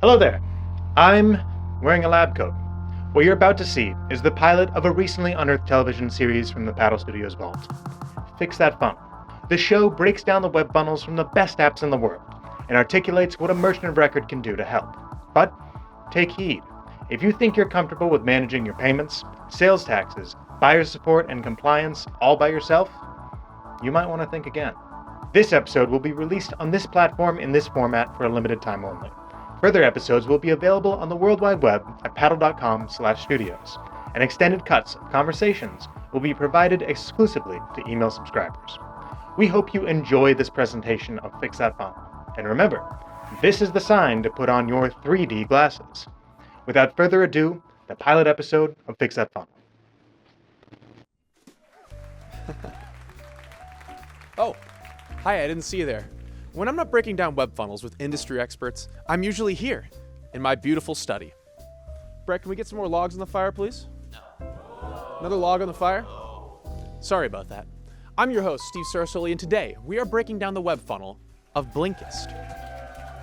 Hello there. I'm wearing a lab coat. What you're about to see is the pilot of a recently unearthed television series from the Paddle Studios vault. Fix That Funnel. The show breaks down the web funnels from the best apps in the world and articulates what a merchant of record can do to help. But take heed. If you think you're comfortable with managing your payments, sales taxes, buyer support, and compliance all by yourself, you might want to think again. This episode will be released on this platform in this format for a limited time only. Further episodes will be available on the World Wide Web at paddle.com/studios, and extended cuts of conversations will be provided exclusively to email subscribers. We hope you enjoy this presentation of Fix That Funnel. And remember, this is the sign to put on your 3D glasses. Without further ado, the pilot episode of Fix That Funnel. Oh, hi, I didn't see you there. When I'm not breaking down web funnels with industry experts, I'm usually here, in my beautiful study. Brett, can we get some more logs on the fire, please? No. Another log on the fire? Sorry about that. I'm your host, Steve Sarsoli, and today we are breaking down the web funnel of Blinkist.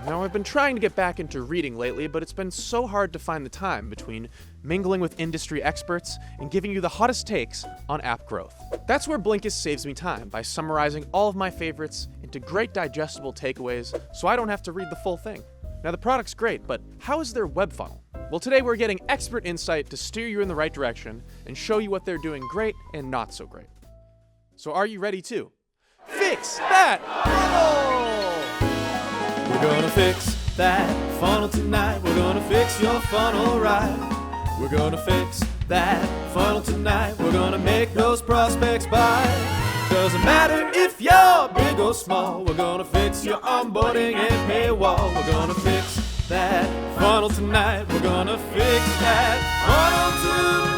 Now, I've been trying to get back into reading lately, but it's been so hard to find the time between mingling with industry experts and giving you the hottest takes on app growth. That's where Blinkist saves me time by summarizing all of my favorites into great digestible takeaways so I don't have to read the full thing. Now, the product's great, but how is their web funnel? Well, today we're getting expert insight to steer you in the right direction and show you what they're doing great and not so great. So are you ready to fix that funnel? We're gonna fix that funnel tonight. We're gonna fix your funnel right. We're gonna fix that funnel tonight. We're gonna make those prospects buy. Doesn't matter if you're big or small. We're gonna fix your onboarding and paywall. We're gonna fix that funnel tonight. We're gonna fix that funnel tonight.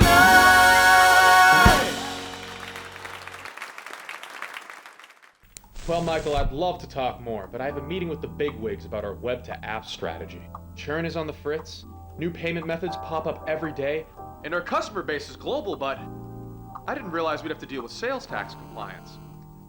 Well, Michael, I'd love to talk more, but I have a meeting with the bigwigs about our web-to-app strategy. Churn is on the fritz, new payment methods pop up every day, and our customer base is global, but I didn't realize we'd have to deal with sales tax compliance.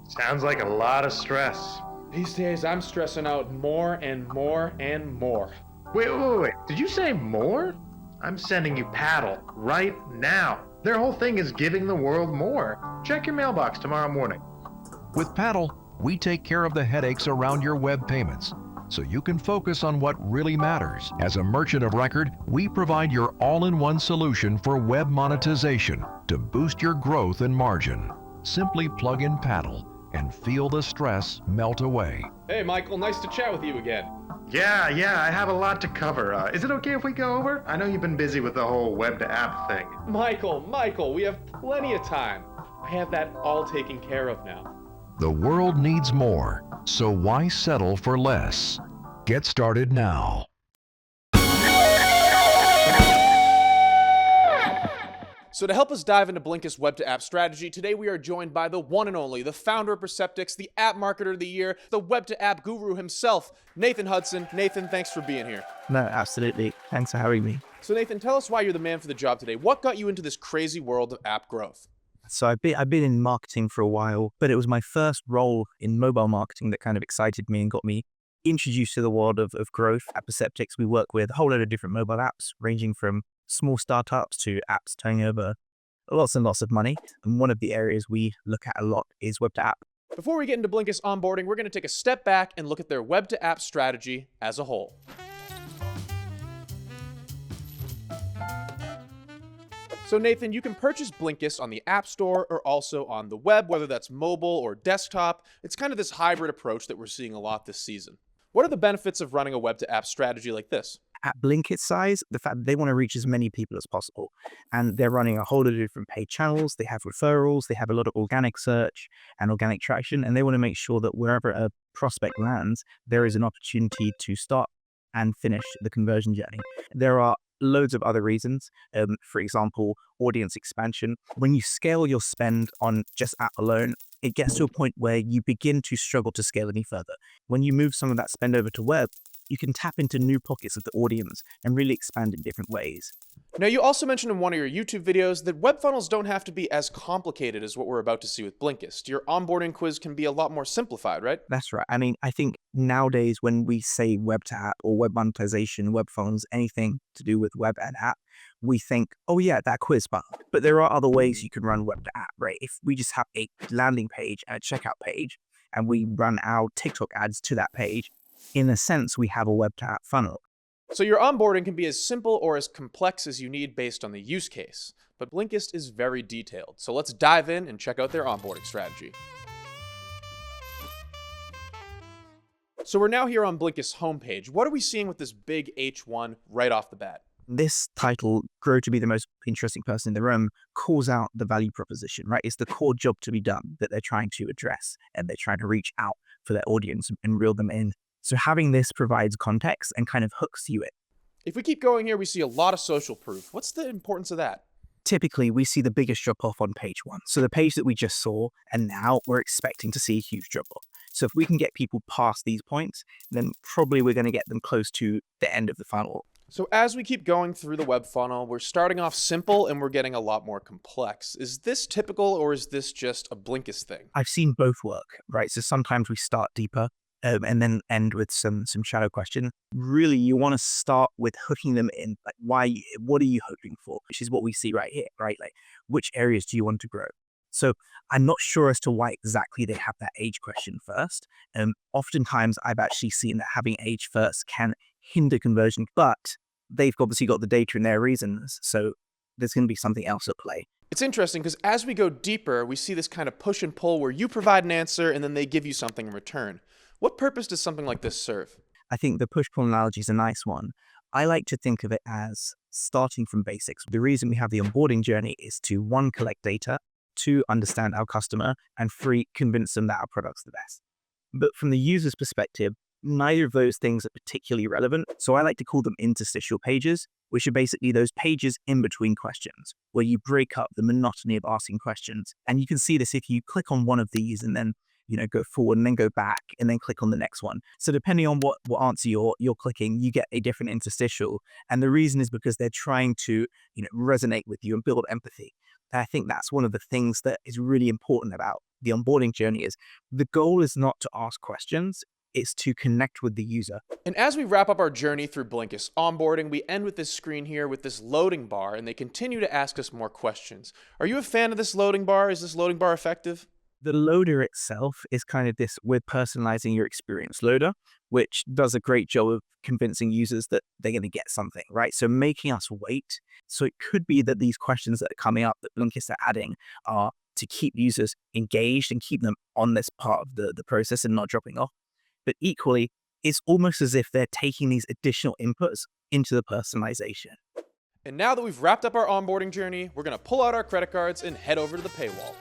Sounds like a lot of stress. These days, I'm stressing out more and more and more. Wait. Did you say more? I'm sending you Paddle right now. Their whole thing is giving the world more. Check your mailbox tomorrow morning. With Paddle, we take care of the headaches around your web payments, so you can focus on what really matters. As a merchant of record, we provide your all-in-one solution for web monetization to boost your growth and margin. Simply plug in Paddle and feel the stress melt away. Hey, Michael, nice to chat with you again. Yeah, I have a lot to cover. Is it okay if we go over? I know you've been busy with the whole web-to-app thing. Michael, we have plenty of time. I have that all taken care of now. The world needs more, so why settle for less? Get started now. So to help us dive into Blinkist web-to-app strategy, today we are joined by the one and only, the founder of Perceptyx, the app marketer of the year, the web-to-app guru himself, Nathan Hudson. Nathan, thanks for being here. No, absolutely. Thanks for having me. So Nathan, tell us why you're the man for the job today. What got you into this crazy world of app growth? So I've been in marketing for a while, but it was my first role in mobile marketing that kind of excited me and got me introduced to the world of growth. At Perceptyx, we work with a whole load of different mobile apps, ranging from small startups to apps turning over lots and lots of money. And one of the areas we look at a lot is web-to-app. Before we get into Blinkist onboarding, we're going to take a step back and look at their web-to-app strategy as a whole. So Nathan, you can purchase Blinkist on the App Store or also on the web, whether that's mobile or desktop. It's kind of this hybrid approach that we're seeing a lot this season. What are the benefits of running a web-to-app strategy like this? At Blinkist size, the fact that they want to reach as many people as possible. And they're running a whole lot of different paid channels. They have referrals. They have a lot of organic search and organic traction. And they want to make sure that wherever a prospect lands, there is an opportunity to start and finish the conversion journey. There are loads of other reasons. For example, audience expansion. When you scale your spend on just app alone, it gets to a point where you begin to struggle to scale any further. When you move some of that spend over to web, you can tap into new pockets of the audience and really expand in different ways. Now, you also mentioned in one of your YouTube videos that web funnels don't have to be as complicated as what we're about to see with Blinkist. Your onboarding quiz can be a lot more simplified, right? That's right. I mean, I think nowadays when we say web to app or web monetization, web funnels, anything to do with web and app, we think, oh yeah, that quiz button. But there are other ways you can run web to app, right? If we just have a landing page and a checkout page, and we run our TikTok ads to that page, in a sense, we have a web to app funnel. So your onboarding can be as simple or as complex as you need based on the use case. But Blinkist is very detailed. So let's dive in and check out their onboarding strategy. So we're now here on Blinkist's homepage. What are we seeing with this big H1 right off the bat? This title, Grow to be the most interesting person in the room, calls out the value proposition, right? It's the core job to be done that they're trying to address, and they're trying to reach out for their audience and reel them in. So having this provides context and kind of hooks you in. If we keep going here, we see a lot of social proof. What's the importance of that? Typically, we see the biggest drop-off on page 1. So the page that we just saw, and now we're expecting to see a huge drop-off. So if we can get people past these points, then probably we're going to get them close to the end of the funnel. So as we keep going through the web funnel, we're starting off simple and we're getting a lot more complex. Is this typical or is this just a Blinkist thing? I've seen both work, right? So sometimes we start deeper and then end with some shadow question. Really, you want to start with hooking them in. Like, what are you hoping for? Which is what we see right here, right? Like, which areas do you want to grow? So I'm not sure as to why exactly they have that age question first. Oftentimes, I've actually seen that having age first can hinder conversion, but they've obviously got the data and their reasons. So there's going to be something else at play. It's interesting because as we go deeper, we see this kind of push and pull where you provide an answer and then they give you something in return. What purpose does something like this serve? I think the push-pull analogy is a nice one. I like to think of it as starting from basics. The reason we have the onboarding journey is to 1, collect data, 2, understand our customer, and 3, convince them that our product's the best. But from the user's perspective, neither of those things are particularly relevant. So I like to call them interstitial pages, which are basically those pages in between questions, where you break up the monotony of asking questions. And you can see this if you click on one of these and then go forward and then go back and then click on the next one. So depending on what answer you're clicking, you get a different interstitial. And the reason is because they're trying to resonate with you and build empathy. And I think that's one of the things that is really important about the onboarding journey is the goal is not to ask questions, it's to connect with the user. And as we wrap up our journey through Blinkist onboarding, we end with this screen here with this loading bar, and they continue to ask us more questions. Are you a fan of this loading bar? Is this loading bar effective? The loader itself is kind of this, we're personalizing your experience loader, which does a great job of convincing users that they're going to get something, right? So making us wait. So it could be that these questions that are coming up that Blinkist are adding are to keep users engaged and keep them on this part of the process and not dropping off. But equally, it's almost as if they're taking these additional inputs into the personalization. And now that we've wrapped up our onboarding journey, we're going to pull out our credit cards and head over to the paywall.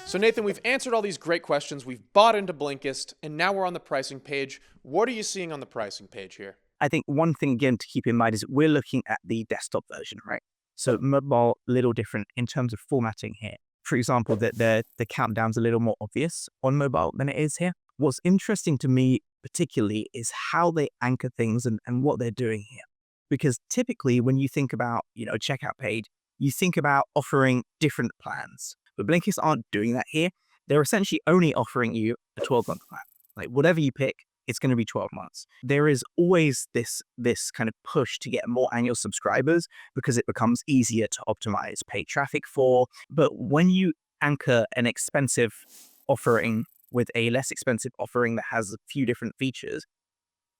So Nathan, we've answered all these great questions, we've bought into Blinkist, and now we're on the pricing page. What are you seeing on the pricing page here? I think one thing, again, to keep in mind is we're looking at the desktop version, right? So mobile, a little different in terms of formatting here. For example, that the countdown's a little more obvious on mobile than it is here. What's interesting to me particularly is how they anchor things and what they're doing here. Because typically when you think about, a checkout page, you think about offering different plans. But Blinkist aren't doing that here. They're essentially only offering you a 12-month plan. Like whatever you pick, it's going to be 12 months. There is always this kind of push to get more annual subscribers because it becomes easier to optimize paid traffic for. But when you anchor an expensive offering with a less expensive offering that has a few different features,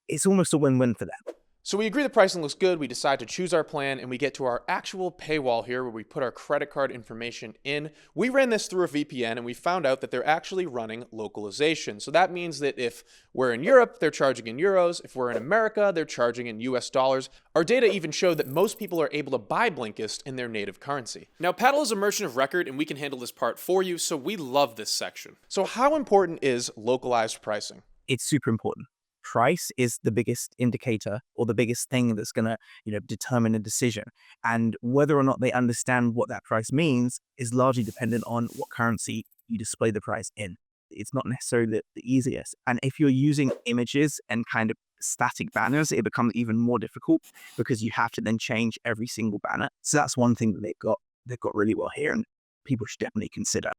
it's almost a win-win for them. So we agree the pricing looks good, we decide to choose our plan, and we get to our actual paywall here where we put our credit card information in. We ran this through a VPN and we found out that they're actually running localization. So that means that if we're in Europe, they're charging in euros. If we're in America, they're charging in US dollars. Our data even showed that most people are able to buy Blinkist in their native currency. Now, Paddle is a merchant of record and we can handle this part for you, so we love this section. So how important is localized pricing? It's super important. Price is the biggest indicator or the biggest thing that's going to, determine a decision. And whether or not they understand what that price means is largely dependent on what currency you display the price in. it's not necessarily the easiest. And if you're using images and kind of static banners, it becomes even more difficult because you have to then change every single banner. So that's one thing that they've got really well here, and people should definitely consider.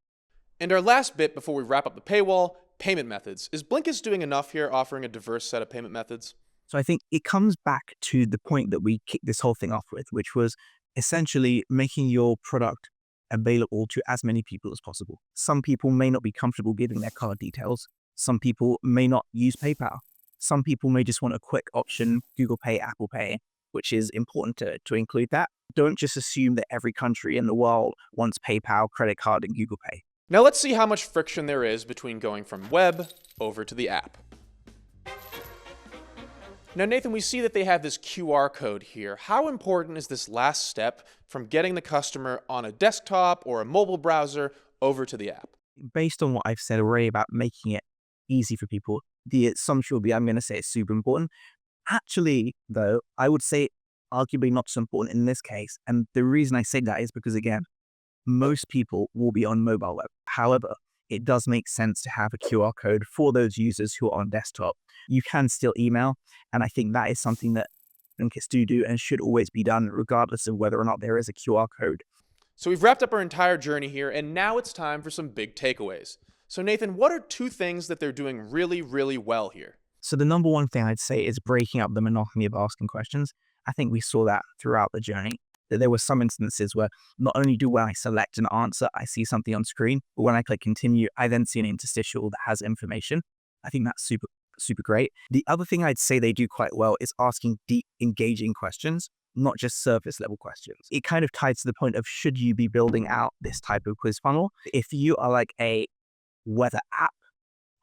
And our last bit before we wrap up the paywall, payment methods. Is Blinkist doing enough here, offering a diverse set of payment methods? So I think it comes back to the point that we kicked this whole thing off with, which was essentially making your product available to as many people as possible. Some people may not be comfortable giving their card details. Some people may not use PayPal. Some people may just want a quick option, Google Pay, Apple Pay, which is important to include that. Don't just assume that every country in the world wants PayPal, credit card, and Google Pay. Now let's see how much friction there is between going from web over to the app. Now, Nathan, we see that they have this QR code here. How important is this last step from getting the customer on a desktop or a mobile browser over to the app? Based on what I've said already about making it easy for people, the assumption will be I'm going to say it's super important. Actually, though, I would say arguably not so important in this case. And the reason I say that is because, again, most people will be on mobile web. However, it does make sense to have a QR code for those users who are on desktop. You can still email, and I think that is something that Blinkist do and should always be done, regardless of whether or not there is a QR code. So we've wrapped up our entire journey here, and now it's time for some big takeaways. So Nathan, what are 2 things that they're doing really, really well here? So the number one thing I'd say is breaking up the monotony of asking questions. I think we saw that throughout the journey. That there were some instances where not only do when I select an answer, I see something on screen, but when I click continue, I then see an interstitial that has information. I think that's super, super great. The other thing I'd say they do quite well is asking deep, engaging questions, not just surface level questions. It kind of ties to the point of should you be building out this type of quiz funnel? If you are like a weather app,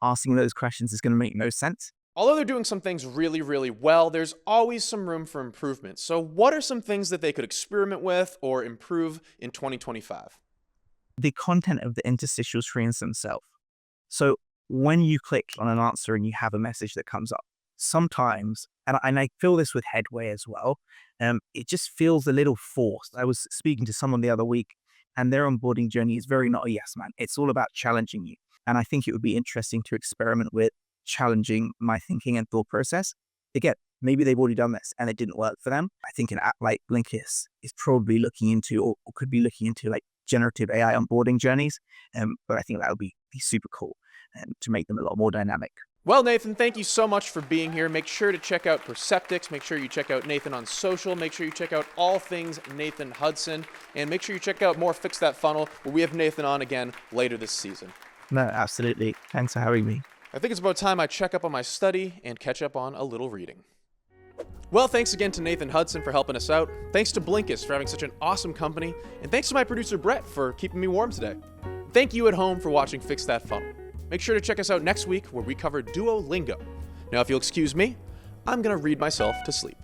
asking those questions is going to make no sense. Although they're doing some things really, really well, there's always some room for improvement. So what are some things that they could experiment with or improve in 2025? The content of the interstitial screens themselves. So when you click on an answer and you have a message that comes up, sometimes, and I feel this with Headway as well, it just feels a little forced. I was speaking to someone the other week, and their onboarding journey is very not a yes man. It's all about challenging you. And I think it would be interesting to experiment with challenging my thinking and thought process. Again, maybe they've already done this and it didn't work for them. I think an app like Blinkist is probably looking into or could be looking into like generative AI onboarding journeys. But I think that would be super cool to make them a lot more dynamic. Well, Nathan, thank you so much for being here. Make sure to check out Perceptyx. Make sure you check out Nathan on social. Make sure you check out all things Nathan Hudson. And make sure you check out more Fix That Funnel, where we have Nathan on again later this season. No, absolutely. Thanks for having me. I think it's about time I check up on my study and catch up on a little reading. Well, thanks again to Nathan Hudson for helping us out. Thanks to Blinkist for having such an awesome company. And thanks to my producer, Brett, for keeping me warm today. Thank you at home for watching Fix That Funnel. Make sure to check us out next week where we cover Duolingo. Now, if you'll excuse me, I'm going to read myself to sleep.